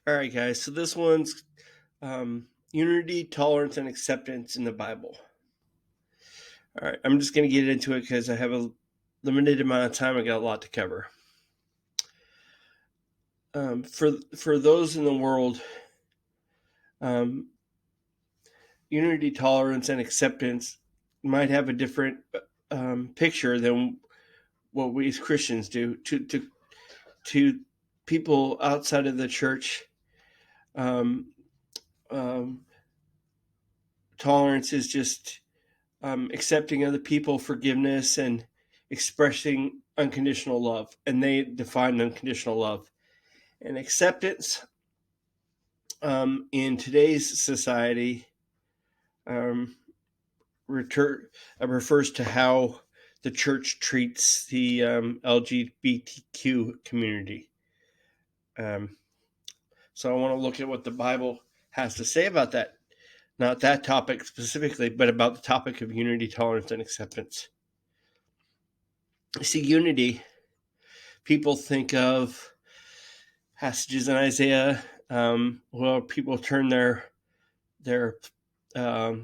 All right, guys. So this one's unity, tolerance, and acceptance in the Bible. All right, I'm just going to get into it because I have a limited amount of time. I got a lot to cover. For those in the world, um, unity, tolerance, and acceptance might have a different picture than what we as Christians do. To people outside of the church, um, um, tolerance is just accepting other people, forgiveness, and expressing unconditional love. And they define unconditional love. And acceptance in today's society um, refers to how the church treats the LGBTQ community. Um, so I want to look at what the Bible has to say about that. Not that topic specifically, but about the topic of unity, tolerance, and acceptance. See, unity, people think of passages in Isaiah where people turn their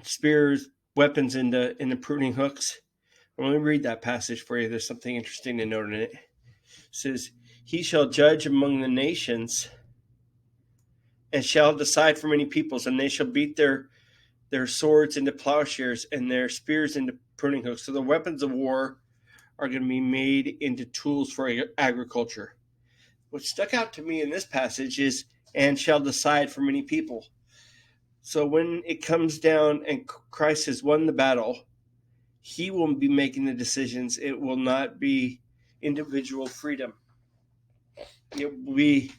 spears, weapons into pruning hooks. Let me read that passage for you. There's something interesting to note in it. It says, "He shall judge among the nations, and shall decide for many peoples, and they shall beat their swords into plowshares and their spears into pruning hooks." So the weapons of war are going to be made into tools for agriculture. What stuck out to me in this passage is, "and shall decide for many people." So when it comes down and Christ has won the battle, he will be making the decisions. It will not be individual freedom. It will be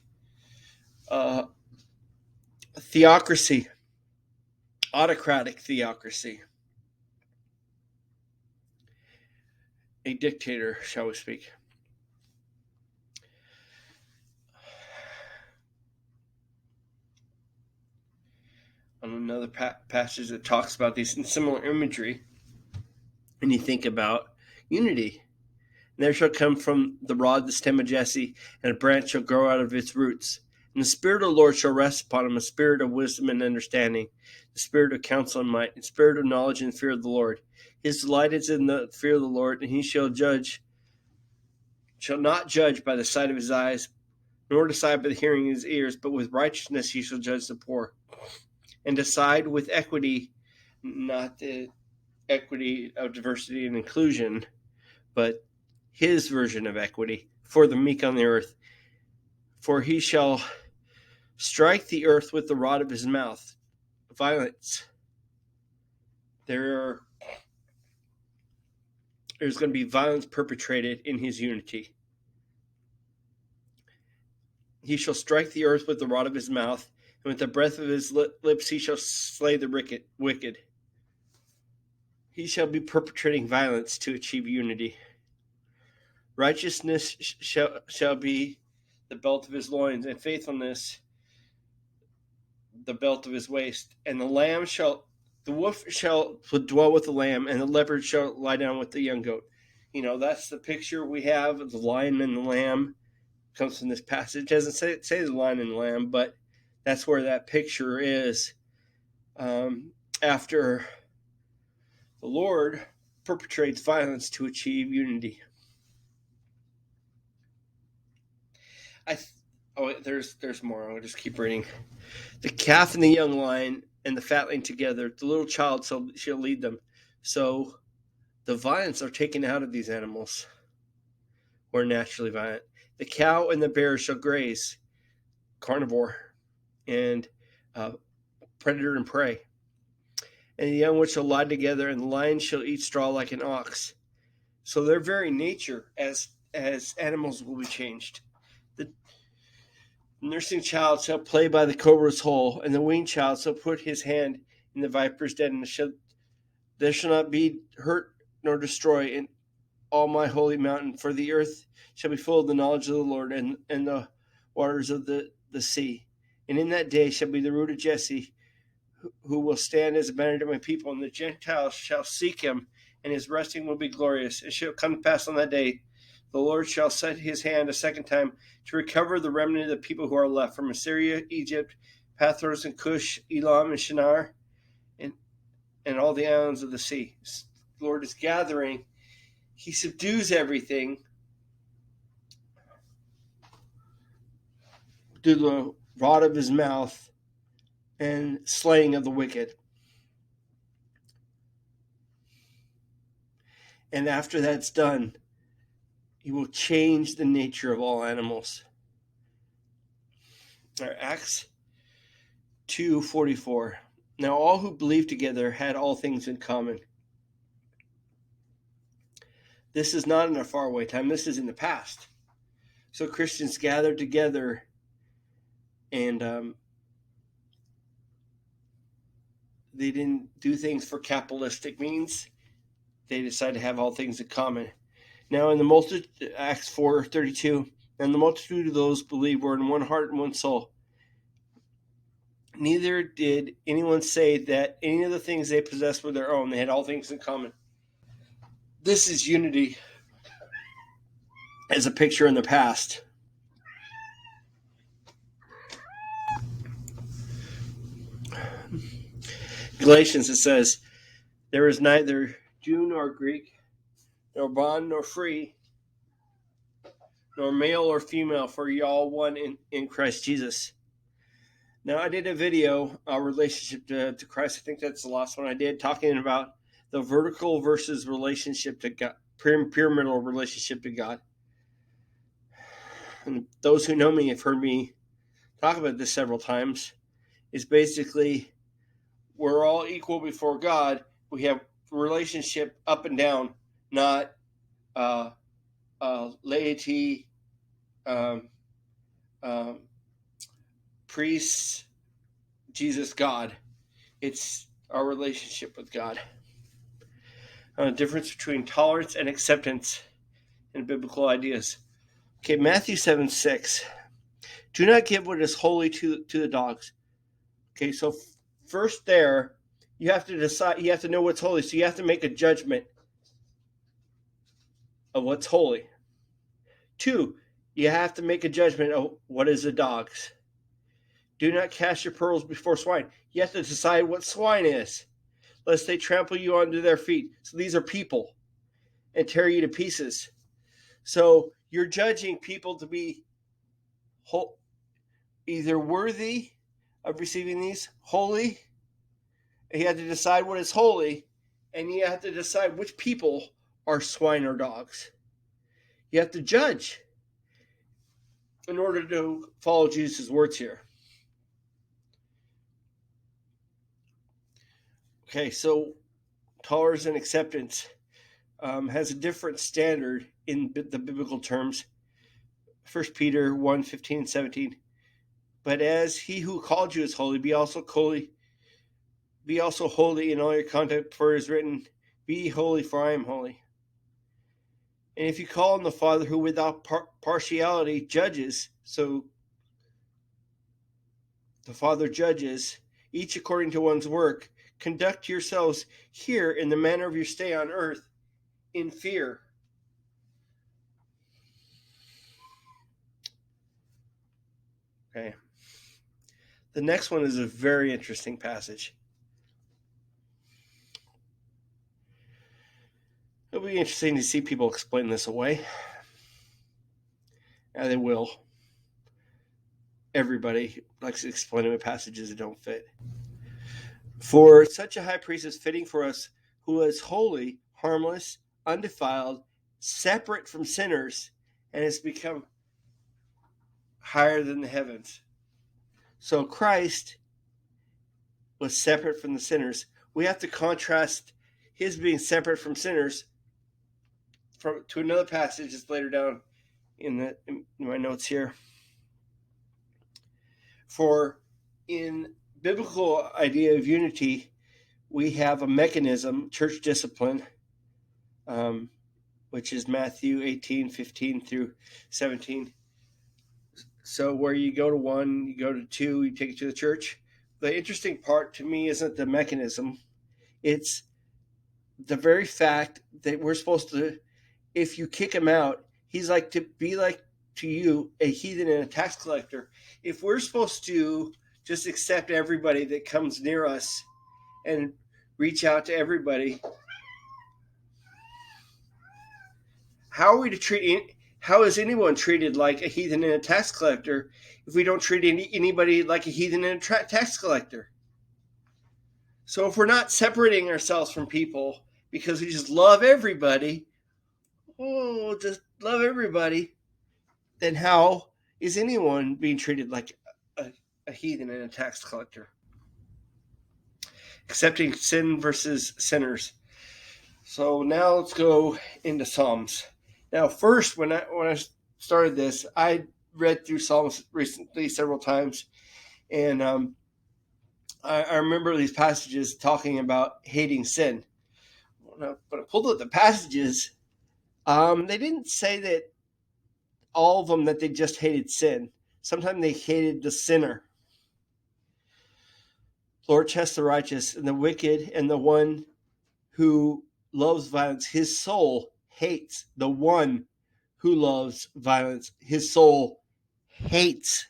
a theocracy, autocratic theocracy, a dictator, shall we speak. On another passage that talks about these in similar imagery, and you think about unity. And there shall come from the rod the stem of Jesse, and a branch shall grow out of its roots. And the Spirit of the Lord shall rest upon him, a spirit of wisdom and understanding, the spirit of counsel and might, and spirit of knowledge and fear of the Lord. His delight is in the fear of the Lord, and he shall not judge by the sight of his eyes, nor decide by the hearing of his ears, but with righteousness he shall judge the poor, and decide with equity, not the equity of diversity and inclusion, but his version of equity, for the meek on the earth. For he shall strike the earth with the rod of his mouth. Violence. There's going to be violence perpetrated in his unity. He shall strike the earth with the rod of his mouth, and with the breath of his lips he shall slay the wicked. He shall be perpetrating violence to achieve unity. Righteousness shall be the belt of his loins, and faithfulness the belt of his waist. And the wolf shall dwell with the lamb, and the leopard shall lie down with the young goat. That's the picture we have of the lion and the lamb. Comes from this passage. It doesn't say the lion and the lamb, but that's where that picture is. After the Lord perpetrates violence to achieve unity. There's more. I'll just keep reading. The calf and the young lion and the fatling together, the little child shall lead them. So the violence are taken out of these animals who are naturally violent. The cow and the bear shall graze, carnivore, and predator and prey. And the young ones shall lie together, and the lion shall eat straw like an ox. So their very nature as animals will be changed. The nursing child shall play by the cobra's hole, and the weaned child shall put his hand in the viper's den, and there shall not be hurt nor destroy in all my holy mountain, for the earth shall be full of the knowledge of the Lord, and the waters of the sea. And in that day shall be the root of Jesse, who will stand as a banner to my people, and the Gentiles shall seek him, and his resting will be glorious. It shall come to pass on that day, the Lord shall set his hand a second time to recover the remnant of the people who are left from Assyria, Egypt, Pathros and Cush, Elam and Shinar, and all the islands of the sea. The Lord is gathering. He subdues everything through the rod of his mouth and slaying of the wicked. And after that's done, he will change the nature of all animals. Acts 2:44. Now all who believed together had all things in common. This is not in a faraway time. This is in the past. So Christians gathered together and they didn't do things for capitalistic means. They decided to have all things in common. Now in the multitude, Acts 4:32, and the multitude of those believed were in one heart and one soul. Neither did anyone say that any of the things they possessed were their own. They had all things in common. This is unity as a picture in the past. Galatians, it says, there is neither Jew nor Greek, nor bond nor free, nor male or female, for ye all one in Christ Jesus. Now, I did a video, relationship to Christ. I think that's the last one I did, talking about the vertical versus relationship to God, pyramidal relationship to God. And those who know me have heard me talk about this several times. Is basically we're all equal before God. We have relationship up and down, not laity, priests, Jesus, God. It's our relationship with God. Difference between tolerance and acceptance in biblical ideas. Okay, Matthew 7:6. Do not give what is holy to the dogs. Okay, so first there, you have to decide, you have to know what's holy. So you have to make a judgment of what's holy. 2, you have to make a judgment of what is the dogs. Do not cast your pearls before swine. You have to decide what swine is, lest they trample you under their feet. So these are people and tear you to pieces. So you're judging people to be either worthy of receiving these, holy, and you have to decide what is holy, and you have to decide which people are swine or dogs. You have to judge in order to follow Jesus' words here. Okay, so tolerance and acceptance has a different standard in the biblical terms. 1 Peter 1:15 and 17. But as he who called you is holy, be also holy in all your conduct, for it is written, be ye holy, for I am holy. And if you call on the Father who without partiality judges, so the Father judges, each according to one's work, conduct yourselves here in the manner of your stay on earth in fear. Okay. The next one is a very interesting passage. It'll be interesting to see people explain this away. Yeah, they will. Everybody likes to explain away passages that don't fit. For such a high priest is fitting for us, who is holy, harmless, undefiled, separate from sinners, and has become higher than the heavens. So Christ was separate from the sinners. We have to contrast his being separate from sinners to another passage that's later down in my notes here. For in biblical idea of unity, we have a mechanism, church discipline, which is Matthew 18:15 through 17. So where you go to 1, you go to 2, you take it to the church. The interesting part to me isn't the mechanism. It's the very fact that we're supposed to, if you kick him out, He's like to be like to you, a heathen and a tax collector. If we're supposed to just accept everybody that comes near us and reach out to everybody, how are we to treat? How is anyone treated like a heathen and a tax collector if we don't treat anybody like a heathen and a tax collector? So if we're not separating ourselves from people because we just love everybody, just love everybody, then how is anyone being treated like a heathen and a tax collector? Accepting sin versus sinners. So now let's go into Psalms. Now, first, when I started this, I read through Psalms recently several times, and I remember these passages talking about hating sin. When I pulled up the passages, they didn't say that all of them that they just hated sin. Sometimes they hated the sinner. Lord tests the righteous and the wicked, and the one who loves violence, his soul hates. The one who loves violence, his soul hates.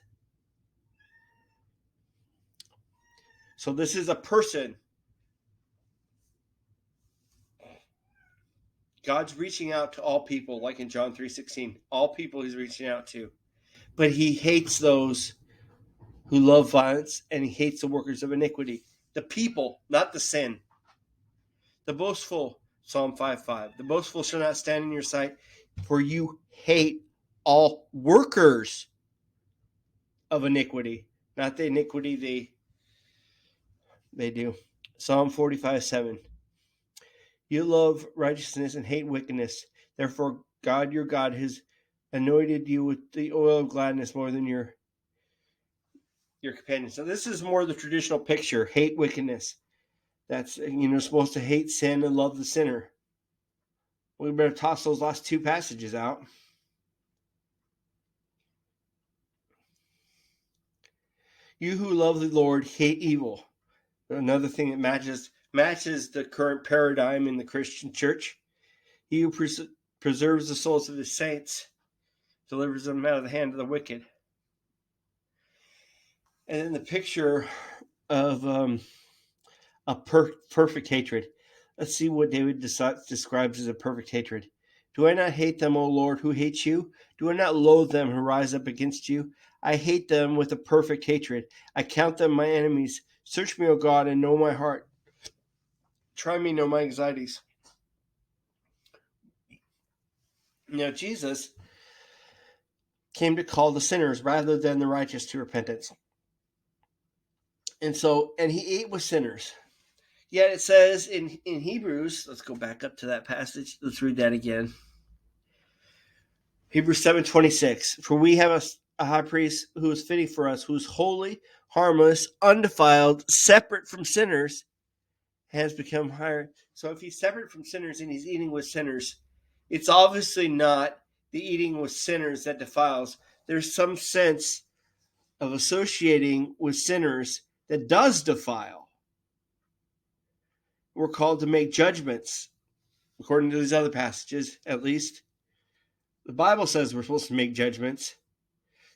So this is a person. God's reaching out to all people, like in John 3:16. All people he's reaching out to. But he hates those who love violence, and he hates the workers of iniquity. The people, not the sin. The boastful, Psalm 5:5. The boastful shall not stand in your sight, for you hate all workers of iniquity. Not the iniquity they do. Psalm 45:7. You love righteousness and hate wickedness. Therefore, God, your God, has anointed you with the oil of gladness more than your companions. So this is more the traditional picture, hate wickedness. That's, supposed to hate sin and love the sinner. We better toss those last two passages out. You who love the Lord hate evil. Another thing that matches the current paradigm in the Christian church. He who preserves the souls of his saints delivers them out of the hand of the wicked. And then the picture of a perfect hatred. Let's see what David describes as a perfect hatred. Do I not hate them, O Lord, who hate you? Do I not loathe them who rise up against you? I hate them with a perfect hatred. I count them my enemies. Search me, O God, and know my heart. Try me, know my anxieties. Now, Jesus came to call the sinners rather than the righteous to repentance. And he ate with sinners. Yet it says in Hebrews, let's go back up to that passage. Let's read that again. Hebrews 7:26. For we have a high priest who is fitting for us, who is holy, harmless, undefiled, separate from sinners, has become higher. So if he's separate from sinners and he's eating with sinners, it's obviously not the eating with sinners that defiles. There's some sense of associating with sinners that does defile. We're called to make judgments, according to these other passages, at least. The Bible says we're supposed to make judgments.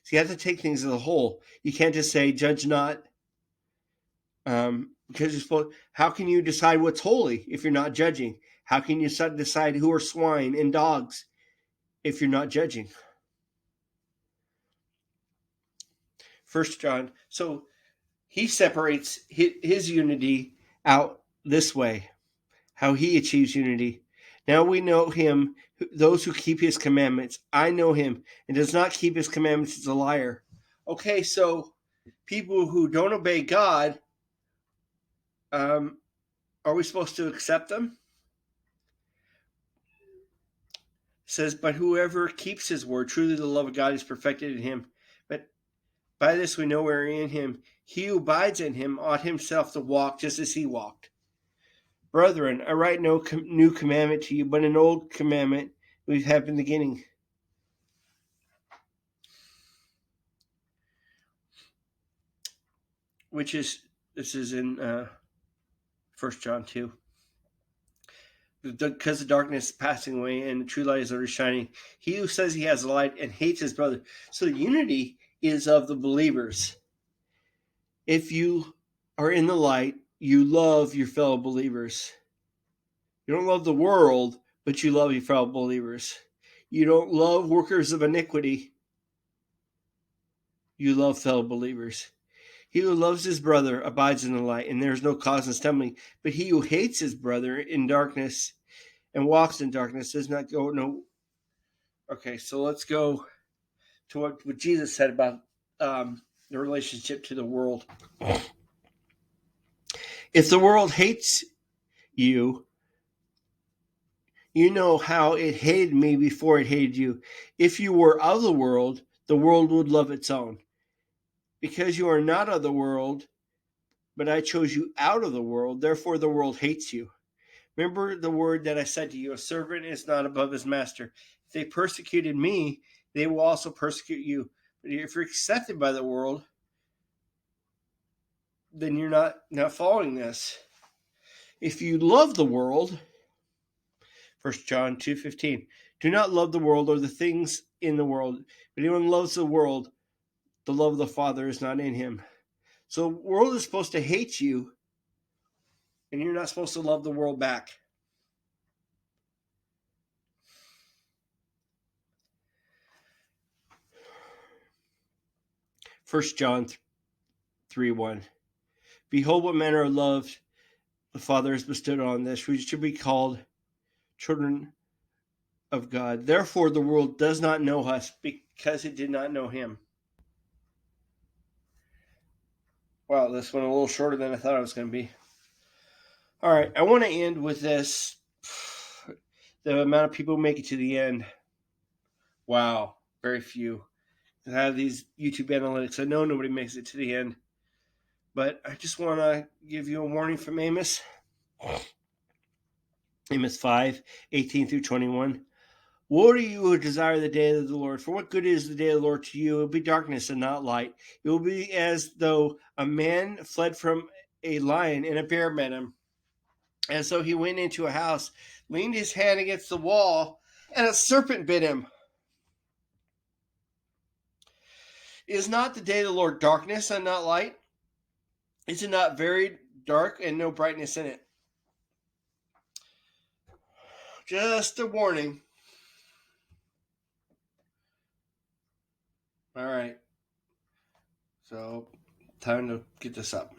So you have to take things as a whole. You can't just say, judge not, because you're supposed. How can you decide what's holy if you're not judging? How can you decide who are swine and dogs if you're not judging? 1 John. So he separates his unity out this way, how he achieves unity. Now we know him, those who keep his commandments. I know him, and does not keep his commandments is a liar. Okay, so people who don't obey God, are we supposed to accept them? It says, but whoever keeps his word, truly the love of God is perfected in him. But by this we know we're in him. He who abides in him ought himself to walk just as he walked. Brethren, I write no new commandment to you, but an old commandment we've had from the beginning. This is in 1 John 2. because the darkness is passing away and the true light is already shining. He who says he has the light and hates his brother. So unity is of the believers. If you are in the light, you love your fellow believers. You don't love the world, but you love your fellow believers. You don't love workers of iniquity. You love fellow believers. He who loves his brother abides in the light, and there is no cause of stumbling. But he who hates his brother in darkness and walks in darkness does not go no. Okay, so let's go to what Jesus said about the relationship to the world. If the world hates you, you know how it hated me before it hated you. If you were of the world would love its own. Because you are not of the world, but I chose you out of the world, therefore the world hates you. Remember the word that I said to you, a servant is not above his master. If they persecuted me, they will also persecute you. But if you're accepted by the world, then you're not following this. If you love the world, 1 John 2:15, do not love the world or the things in the world. If anyone loves the world, the love of the Father is not in him. So the world is supposed to hate you, and you're not supposed to love the world back. 1 John 3:1. Behold, what manner of love the Father has bestowed on us. We should be called children of God. Therefore, the world does not know us because it did not know him. Wow, this went a little shorter than I thought it was going to be. All right, I want to end with this. The amount of people who make it to the end. Wow, very few. I have these YouTube analytics. I know nobody makes it to the end. But I just want to give you a warning from Amos. Amos 5:18-21. Woe to you who desire the day of the Lord, for what good is the day of the Lord to you? It will be darkness and not light. It will be as though a man fled from a lion and a bear met him. And so he went into a house, leaned his hand against the wall, and a serpent bit him. Is not the day of the Lord darkness and not light? Is it not very dark and no brightness in it? Just a warning. All right. So, time to get this up.